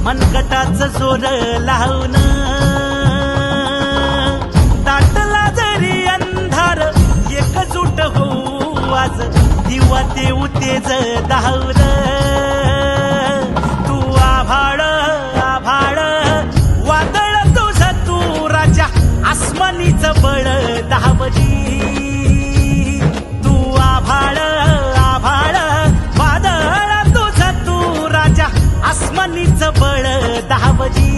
मनगटाचं जोर लावून दाटला जरी अंधार एकजूट होऊ आज दिवा देऊ तेज दावर तू आभाळ आभाळ वादळ तुझं तू राजा आसमानीचं बळ दावली तू आभाळ आभाळ वादळ तुझं तू राजा आसमानीचं बळ दावली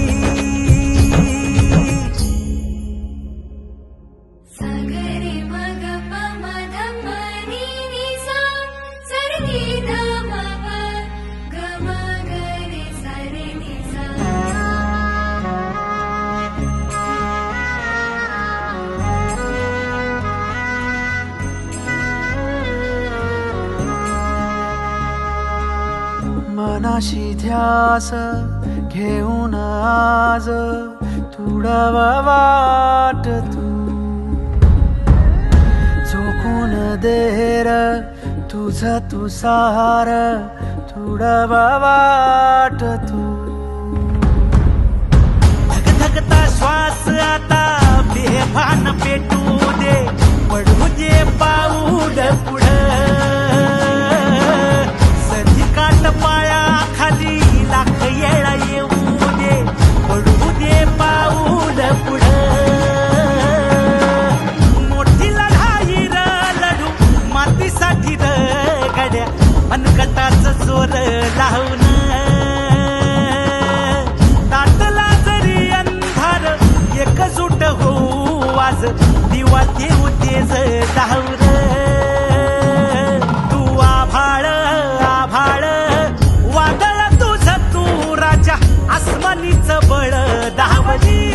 मनाशी ध्यास घेऊन आज तुडावा वाट तू झोकून देर तुझा तू सार तुडावा वाट तू धगधगता श्वास आता बेभान पेटू दे पडू दे पाऊल पुढं सधी काट पाया खाली लाख येळा येऊ दे पडू दे पाऊल पुढं मोठी लढाई र लढू मातीसाठी र गड्या मनगटाचं जोर लावून दाटला जरी अंधार एकजूट होऊ आज दिवा देऊ तेज दावर तू आभाळ आभाळ वादळ तुझं तू राजा आसमानीचं बळ दावली